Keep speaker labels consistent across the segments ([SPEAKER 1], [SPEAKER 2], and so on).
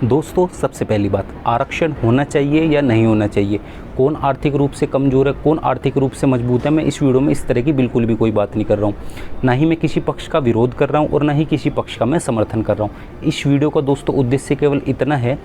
[SPEAKER 1] दोस्तों, सबसे पहली बात, आरक्षण होना चाहिए या नहीं होना चाहिए, कौन आर्थिक रूप से कमज़ोर है, कौन आर्थिक रूप से मजबूत है, मैं इस वीडियो में इस तरह की बिल्कुल भी कोई बात नहीं कर रहा हूँ। ना ही मैं किसी पक्ष का विरोध कर रहा हूँ और ना ही किसी पक्ष का मैं समर्थन कर रहा हूँ। इस वीडियो का दोस्तों उद्देश्य केवल इतना है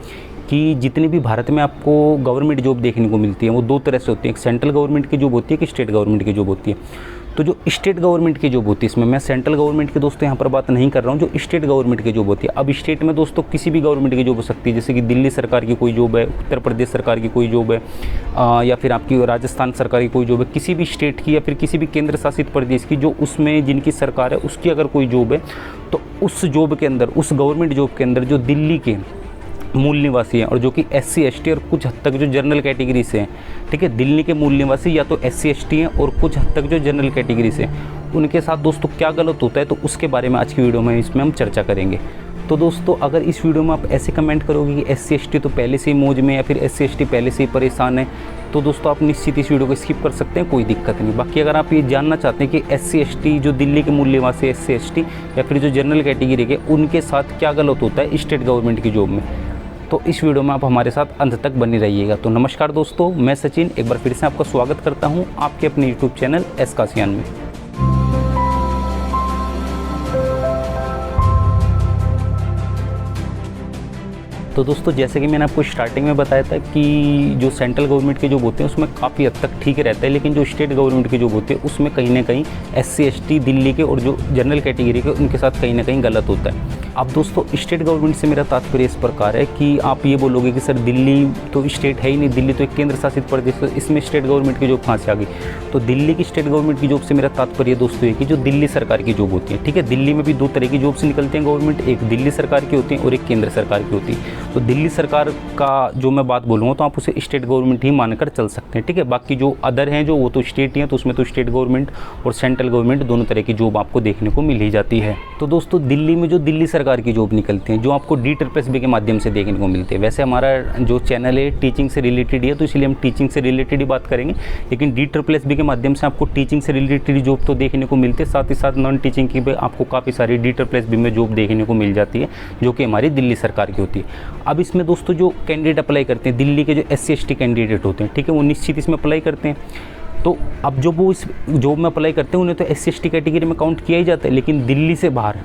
[SPEAKER 1] कि जितनी भी भारत में आपको गवर्नमेंट जॉब देखने को मिलती है वो दो तरह से होती है, एक सेंट्रल गवर्नमेंट की जॉब होती है, एक स्टेट गवर्नमेंट की जॉब होती है। तो जो स्टेट गवर्नमेंट की जॉब होती है, इसमें मैं सेंट्रल गवर्नमेंट की दोस्तों यहाँ पर बात नहीं कर रहा हूँ, जो स्टेट गवर्नमेंट की जॉब होती है। अब स्टेट में दोस्तों किसी भी गवर्नमेंट की जॉब हो सकती है, जैसे कि दिल्ली सरकार की कोई जॉब है, उत्तर प्रदेश सरकार की कोई जॉब है, या फिर आपकी राजस्थान सरकार की कोई जॉब है, किसी भी स्टेट की या फिर किसी भी केंद्र शासित प्रदेश की जो उसमें जिनकी सरकार है उसकी अगर कोई जॉब है, तो उस जॉब के अंदर, उस गवर्नमेंट जॉब के अंदर जो दिल्ली के मूल निवासी हैं और जो कि SC ST और कुछ हद तक जो जनरल कैटेगरी से हैं, ठीक है, दिल्ली के मूल निवासी या तो SC ST हैं और कुछ हद तक जो जनरल कैटेगरी से हैं, उनके साथ दोस्तों क्या गलत होता है, तो उसके बारे में आज की वीडियो में इसमें हम चर्चा करेंगे। तो दोस्तों, अगर इस वीडियो में आप ऐसे कमेंट करोगे कि SC ST तो पहले से ही मौज में या फिर SC ST पहले से ही परेशान है, तो दोस्तों आप निश्चित इस वीडियो को स्किप कर सकते हैं, कोई दिक्कत नहीं। बाकी अगर आप ये जानना चाहते हैं कि SC ST जो दिल्ली के मूल निवासी SC ST या फिर जो जनरल कैटेगरी के, उनके साथ क्या गलत होता है स्टेट गवर्नमेंट की जॉब में, तो इस वीडियो में आप हमारे साथ अंत तक बने रहिएगा। तो नमस्कार दोस्तों, मैं सचिन एक बार फिर से आपका स्वागत करता हूं आपके अपने यूट्यूब चैनल एस कासियान में। तो दोस्तों, जैसे कि मैंने आपको स्टार्टिंग में बताया था कि जो सेंट्रल गवर्नमेंट की जॉब होते हैं उसमें काफ़ी हद तक ठीक रहता है, लेकिन जो स्टेट गवर्नमेंट की जॉब होती है उसमें कहीं ना कहीं SC ST दिल्ली के और जो जनरल कैटेगरी के उनके साथ कहीं ना कहीं गलत होता है। अब दोस्तों, स्टेट गवर्नमेंट से मेरा तात्पर्य इस प्रकार है कि आप ये बोलोगे कि सर दिल्ली तो स्टेट है ही नहीं, दिल्ली तो एक केंद्र शासित प्रदेश है, इसमें स्टेट गवर्नमेंट की जॉब कहाँ से आ गई। तो दिल्ली की स्टेट गवर्नमेंट की जॉब से मेरा तात्पर्य दोस्तों है कि जो दिल्ली सरकार की जॉब होती है, ठीक है, दिल्ली में भी दो तरह की जॉब्स निकलती हैं गवर्नमेंट, एक दिल्ली सरकार की होती है और एक केंद्र सरकार की होती है। तो दिल्ली सरकार का जो मैं बात बोलूँगा तो आप उसे स्टेट गवर्नमेंट ही मानकर चल सकते हैं, ठीक है। बाकी जो अदर हैं जो वो तो स्टेट ही हैं, तो उसमें तो स्टेट गवर्नमेंट और सेंट्रल गवर्नमेंट दोनों तरह की जॉब आपको देखने को मिल ही जाती है। तो दोस्तों, दिल्ली में जो दिल्ली सरकार की जॉब निकलती हैं, जो आपको D+B के माध्यम से देखने को मिलती है, वैसे हमारा जो चैनल है टीचिंग से रिलेटेड है, तो इसलिए हम टीचिंग से रिलेटेड ही बात करेंगे, लेकिन D+B के माध्यम से आपको टीचिंग से रिलेटेड जॉब तो देखने को मिलती है, साथ ही साथ नॉन टीचिंग की भी आपको काफ़ी सारी D+B में जॉब देखने को मिल जाती है, जो कि हमारी दिल्ली सरकार की होती है। अब इसमें दोस्तों जो कैंडिडेट अप्लाई करते हैं, दिल्ली के जो SC ST कैंडिडेट होते हैं, ठीक है, वो निश्चित इसमें अप्लाई करते हैं। तो अब जो वो इस जॉब में अप्लाई करते हैं उन्हें तो SC ST कैटेगरी में काउंट किया ही जाता है, लेकिन दिल्ली से बाहर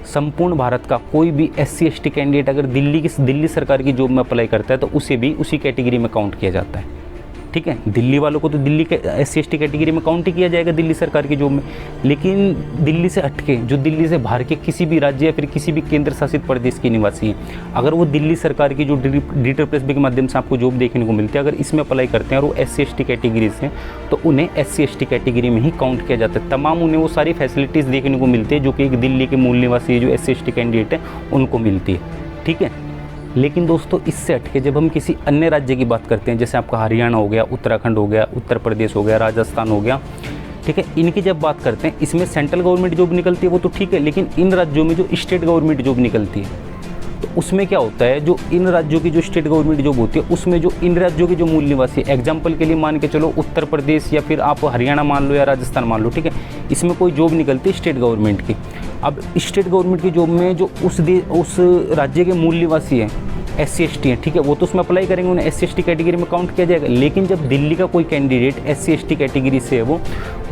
[SPEAKER 1] संपूर्ण भारत का कोई भी SC ST कैंडिडेट अगर दिल्ली सरकार की जॉब में अप्लाई करता है तो उसे भी उसी कैटेगरी में काउंट किया जाता है, ठीक है। दिल्ली वालों को तो दिल्ली के SC ST कैटेगरी में काउंट ही किया जाएगा दिल्ली सरकार की जॉब में, लेकिन दिल्ली से हटके जो दिल्ली से बाहर के किसी भी राज्य या फिर किसी भी केंद्र शासित प्रदेश के निवासी हैं, अगर वो दिल्ली सरकार की जो D+B के माध्यम से आपको जॉब देखने को मिलती है, अगर इसमें अप्लाई करते हैं और वो SC ST कैटेगरी से, तो उन्हें SC ST कैटेगरी में ही काउंट किया जाता है। तमाम उन्हें वो सारी फैसिलिटीज़ देखने को मिलती है जो कि एक दिल्ली के मूल निवासी जो SC ST कैंडिडेट है उनको मिलती है, ठीक है। लेकिन दोस्तों, इससे हटके जब हम किसी अन्य राज्य की बात करते हैं, जैसे आपका हरियाणा हो गया, उत्तराखंड हो गया, उत्तर प्रदेश हो गया, राजस्थान हो गया, ठीक है, इनकी जब बात करते हैं, इसमें सेंट्रल गवर्नमेंट जॉब निकलती है वो तो ठीक है, लेकिन इन राज्यों में जो स्टेट गवर्नमेंट जॉब निकलती है, तो उसमें क्या होता है, जो इन राज्यों की जो स्टेट गवर्नमेंट जॉब होती है उसमें जो इन राज्यों के जो मूल निवासी, एग्जाम्पल के लिए मान के चलो उत्तर प्रदेश या फिर आप हरियाणा मान लो या राजस्थान मान लो, ठीक है, इसमें कोई जॉब निकलती है स्टेट गवर्नमेंट की। अब स्टेट गवर्नमेंट की जॉब में जो उस राज्य के मूल निवासी हैं SC ST हैं, ठीक है, वो तो उसमें अप्लाई करेंगे, उन्हें SC ST कैटेगरी में काउंट किया जाएगा। लेकिन जब दिल्ली का कोई कैंडिडेट SC ST कैटेगरी से है, वो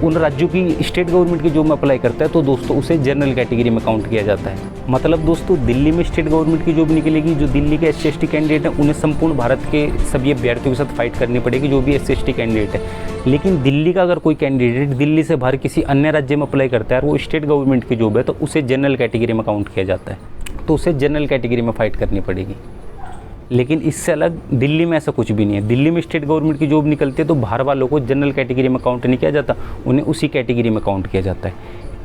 [SPEAKER 1] उन राज्यों की स्टेट गवर्नमेंट की जॉब में अप्लाई करता है, तो दोस्तों उसे जनरल कैटेगरी में काउंट किया जाता है। मतलब दोस्तों, दिल्ली में स्टेट गवर्नमेंट की जॉब निकलेगी, जो दिल्ली के SC ST कैंडिडेट हैं उन्हें संपूर्ण भारत के सभी अभ्यर्थियों के साथ फाइट करनी पड़ेगी, जो भी SC ST कैंडिडेट है। लेकिन दिल्ली का अगर कोई कैंडिडेट दिल्ली से बाहर किसी अन्य राज्य में अप्लाई करता है और वो स्टेट गवर्नमेंट की जॉब है, तो उसे जनरल कैटेगरी में काउंट किया जाता है, तो उसे जनरल कैटेगरी में फाइट करनी पड़ेगी। लेकिन इससे अलग दिल्ली में ऐसा कुछ भी नहीं है। दिल्ली में स्टेट गवर्नमेंट की जॉब निकलती है तो बाहर वालों को जनरल कैटेगरी में काउंट नहीं किया जाता, उन्हें उसी कैटेगरी में काउंट किया जाता है।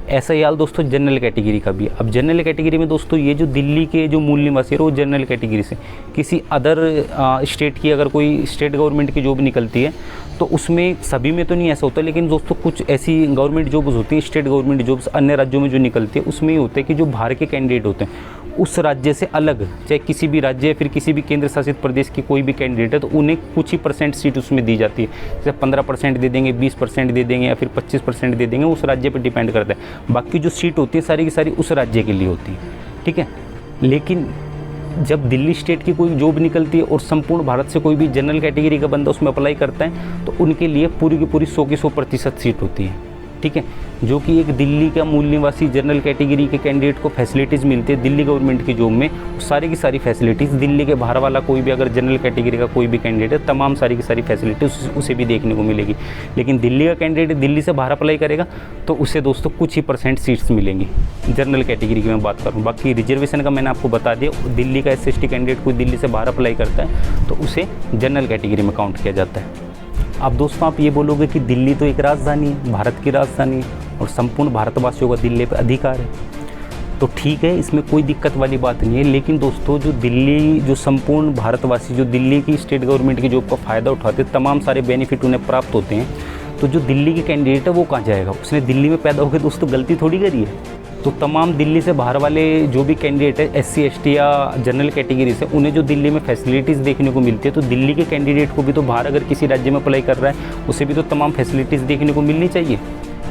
[SPEAKER 1] ऐसा ही हाल दोस्तों जनरल कैटेगरी का भी है। अब जनरल कैटेगरी में दोस्तों ये जो दिल्ली के जो मूल निवासी है वो जनरल कैटेगरी से किसी अदर स्टेट की अगर कोई स्टेट गवर्नमेंट की जॉब निकलती है तो उसमें सभी में तो नहीं ऐसा होता, लेकिन दोस्तों कुछ ऐसी गवर्नमेंट जॉब्स होती हैं, स्टेट गवर्नमेंट जॉब्स अन्य राज्यों में जो निकलती है उसमें ये होता है कि जो बाहर के कैंडिडेट होते हैं उस राज्य से अलग, चाहे किसी भी राज्य या फिर किसी भी केंद्र शासित प्रदेश की कोई भी कैंडिडेट है तो उन्हें कुछ ही % सीट उसमें दी जाती है। जैसे 15% दे देंगे, 20% दे देंगे या फिर 25% दे देंगे, उस राज्य पर डिपेंड करता है। बाकी जो सीट होती है सारी की सारी उस राज्य के लिए होती है, ठीक है। लेकिन जब दिल्ली स्टेट की कोई जॉब निकलती है और संपूर्ण भारत से कोई भी जनरल कैटेगरी का बंदा उसमें अप्लाई करता है तो उनके लिए पूरी की पूरी 100 की 100% सीट होती है, ठीक है। जो कि एक दिल्ली का मूल निवासी जनरल कैटेगरी के कैंडिडेट को फैसिलिटीज़ मिलती है दिल्ली गवर्नमेंट की जॉब में, सारी की सारी फैसिलिटीज़ दिल्ली के बाहर वाला कोई भी अगर जनरल कैटेगरी का कोई भी कैंडिडेट है, तमाम सारी की सारी फैसिलिटीज़ उसे भी देखने को मिलेगी। लेकिन दिल्ली का कैंडिडेट दिल्ली से बाहर अप्लाई करेगा तो उसे दोस्तों कुछ ही % सीट्स मिलेंगी जनरल कैटेगरी की मैं बात करूँ। बाकी रिजर्वेशन का मैंने आपको बता दिया, दिल्ली का SC/ST कैंडिडेट कोई दिल्ली से बाहर अप्लाई करता है तो उसे जनरल कैटेगरी में काउंट किया जाता है। अब दोस्तों आप ये बोलोगे कि दिल्ली तो एक राजधानी है, भारत की राजधानी है और संपूर्ण भारतवासियों का दिल्ली पर अधिकार है, तो ठीक है, इसमें कोई दिक्कत वाली बात नहीं है। लेकिन दोस्तों जो दिल्ली, जो संपूर्ण भारतवासी जो दिल्ली की स्टेट गवर्नमेंट की जॉब का फ़ायदा उठाते हैं, तमाम सारे बेनिफिट उन्हें प्राप्त होते हैं, तो जो दिल्ली के कैंडिडेट है वो कहाँ जाएगा? उसने दिल्ली में पैदा होकर दोस्तों गलती थोड़ी करी है। तो तमाम दिल्ली से बाहर वाले जो भी कैंडिडेट है SC/ST या जनरल कैटेगरी से, उन्हें जो दिल्ली में फैसिलिटीज़ देखने को मिलती है, तो दिल्ली के कैंडिडेट को भी तो बाहर अगर किसी राज्य में अप्लाई कर रहा है उसे भी तो तमाम फैसिलिटीज़ देखने को मिलनी चाहिए।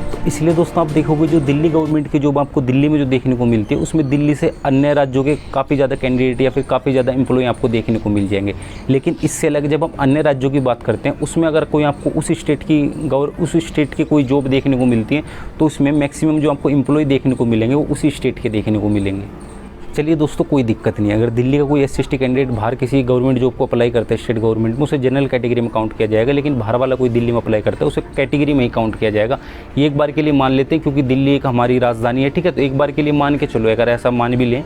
[SPEAKER 1] तो इसलिए दोस्तों आप देखोगे जो दिल्ली गवर्नमेंट की जॉब आपको दिल्ली में जो देखने को मिलती है उसमें दिल्ली से अन्य राज्यों के काफ़ी ज़्यादा कैंडिडेट या फिर काफ़ी ज़्यादा एम्प्लॉय आपको देखने को मिल जाएंगे। लेकिन इससे अलग जब हम अन्य राज्यों की बात करते हैं उसमें अगर कोई आपको उस स्टेट की कोई जॉब देखने को मिलती है तो उसमें मैक्सिमम जो आपको एम्प्लॉय देखने को मिलेंगे वो उसी स्टेट के देखने को मिलेंगे। चलिए दोस्तों कोई दिक्कत नहीं है, अगर दिल्ली का कोई SC/ST कैंडिडेट बाहर किसी गवर्नमेंट जॉब को अप्लाई करता है स्टेट गवर्नमेंट में, उसे जनरल कैटेगरी में काउंट किया जाएगा। लेकिन बाहर वाला कोई दिल्ली में अप्लाई करता है उसे कैटेगरी में ही काउंट किया जाएगा। ये एक बार के लिए मान लेते हैं क्योंकि दिल्ली एक हमारी राजधानी है, ठीक है, तो एक बार के लिए मान के चलो, अगर ऐसा मान भी लें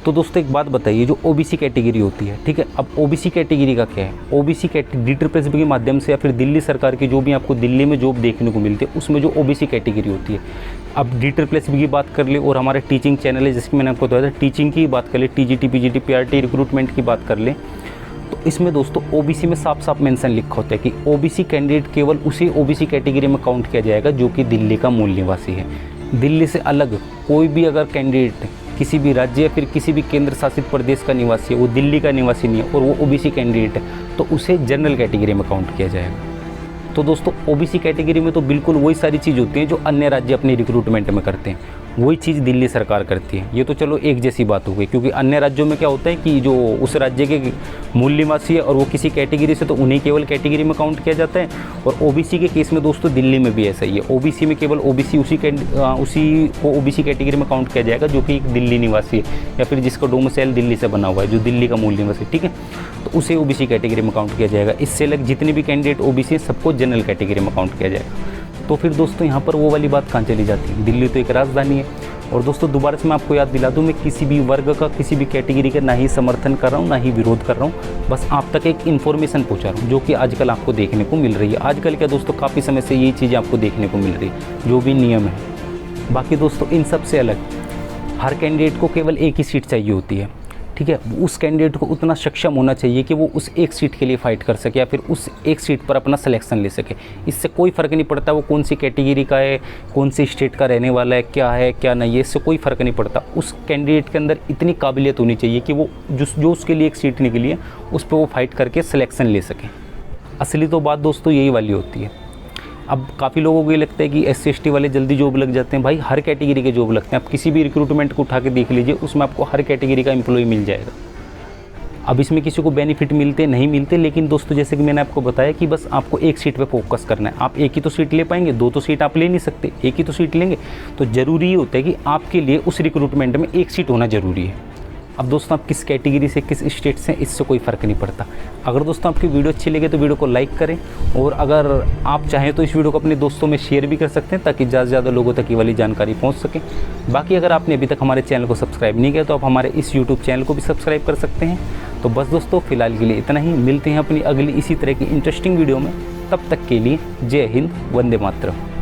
[SPEAKER 1] तो दोस्तों एक बात बताइए, जो OBC कैटेगरी होती है, ठीक है, अब OBC कैटेगरी का क्या है? OBC कैटेगरी DSSB के माध्यम से या फिर दिल्ली सरकार की जो भी आपको दिल्ली में जॉब देखने को मिलती है उसमें जो OBC कैटेगरी होती है, अब DSSB की बात कर ले और हमारे टीचिंग चैनल है जिसकी मैंने आपको बताया था, टीचिंग की बात कर ले, TGT PGT PRT रिक्रूटमेंट की बात कर ले, तो इसमें दोस्तों OBC में साफ साफ मेंशन लिखा होता है कि OBC कैंडिडेट केवल उसी OBC कैटेगरी में काउंट किया जाएगा जो कि दिल्ली का मूल निवासी है। दिल्ली से अलग कोई भी अगर कैंडिडेट किसी भी राज्य या फिर किसी भी केंद्र शासित प्रदेश का निवासी है, वो दिल्ली का निवासी नहीं है और वो OBC कैंडिडेट है, तो उसे जनरल कैटेगरी में काउंट किया जाएगा। तो दोस्तों OBC कैटेगरी में तो बिल्कुल वही सारी चीज़ होती हैं जो अन्य राज्य अपनी रिक्रूटमेंट में करते हैं, वही चीज़ दिल्ली सरकार करती है। ये तो चलो एक जैसी बात हो गई, क्योंकि अन्य राज्यों में क्या होता है कि जो उस राज्य के मूल निवासी है और वो किसी कैटेगरी से, तो उन्हें केवल कैटेगरी में काउंट किया जाता है। और OBC के केस में दोस्तों दिल्ली में भी ऐसा ही है, OBC में केवल OBC उसी को OBC कैटेगरी में काउंट किया जाएगा जो कि एक दिल्ली निवासी है या फिर जिसका डोमिसाइल दिल्ली से बना हुआ है, जो दिल्ली का मूल निवासी, ठीक है, तो उसे OBC कैटेगरी में काउंट किया जाएगा। इससे अलग जितने भी कैंडिडेट OBC हैं सबको जनरल कैटेगरी में काउंट किया जाएगा। तो फिर दोस्तों यहाँ पर वो वाली बात कहाँ चली जाती है? दिल्ली तो एक राजधानी है। और दोस्तों दोबारा से मैं आपको याद दिला दूँ, मैं किसी भी वर्ग का, किसी भी कैटेगरी का ना ही समर्थन कर रहा हूँ ना ही विरोध कर रहा हूँ, बस आप तक एक इन्फॉर्मेशन पहुँचा रहा हूँ जो कि आजकल आपको देखने को मिल रही है। आजकल क्या दोस्तों काफ़ी समय से ये चीज़ें आपको देखने को मिल रही है, जो भी नियम है। बाकी दोस्तों इन सब से अलग हर कैंडिडेट को केवल एक ही सीट चाहिए होती है, ठीक है। उस कैंडिडेट को उतना सक्षम होना चाहिए कि वो उस एक सीट के लिए फ़ाइट कर सके या फिर उस एक सीट पर अपना सिलेक्शन ले सके। इससे कोई फ़र्क नहीं पड़ता वो कौन सी कैटेगरी का है, कौन सी स्टेट का रहने वाला है क्या नहीं है, इससे कोई फ़र्क नहीं पड़ता। उस कैंडिडेट के अंदर इतनी काबिलियत होनी चाहिए कि वो जो उसके लिए एक सीट निकली है उस पर वो फाइट करके सिलेक्शन ले सके। असली तो बात दोस्तों यही वाली होती है। अब काफ़ी लोगों को ये लगता है कि SC/ST वाले जल्दी जॉब लग जाते हैं। भाई हर कैटेगरी के जॉब लगते हैं। आप किसी भी रिक्रूटमेंट को उठा के देख लीजिए, उसमें आपको हर कैटेगरी का एम्प्लॉय मिल जाएगा। अब इसमें किसी को बेनिफिट मिलते नहीं मिलते, लेकिन दोस्तों जैसे कि मैंने आपको बताया कि बस आपको एक सीट पे फोकस करना है। आप एक ही तो सीट ले पाएंगे, दो तो सीट आप ले नहीं सकते, एक ही तो सीट लेंगे। तो ज़रूरी होता है कि आपके लिए उस रिक्रूटमेंट में एक सीट होना ज़रूरी है। अब दोस्तों आप किस कैटेगरी से, किस स्टेट से, इससे कोई फ़र्क नहीं पड़ता। अगर दोस्तों आपकी वीडियो अच्छी लगे तो वीडियो को लाइक करें, और अगर आप चाहें तो इस वीडियो को अपने दोस्तों में शेयर भी कर सकते हैं ताकि ज़्यादा से ज़्यादा लोगों तक ये वाली जानकारी पहुंच सके। बाकी अगर आपने अभी तक हमारे चैनल को सब्सक्राइब नहीं किया तो आप हमारे इस यूट्यूब चैनल को भी सब्सक्राइब कर सकते हैं। तो बस दोस्तों फिलहाल के लिए इतना ही, मिलते हैं अपनी अगली इसी तरह की इंटरेस्टिंग वीडियो में। तब तक के लिए जय हिंद, वंदे मातरम।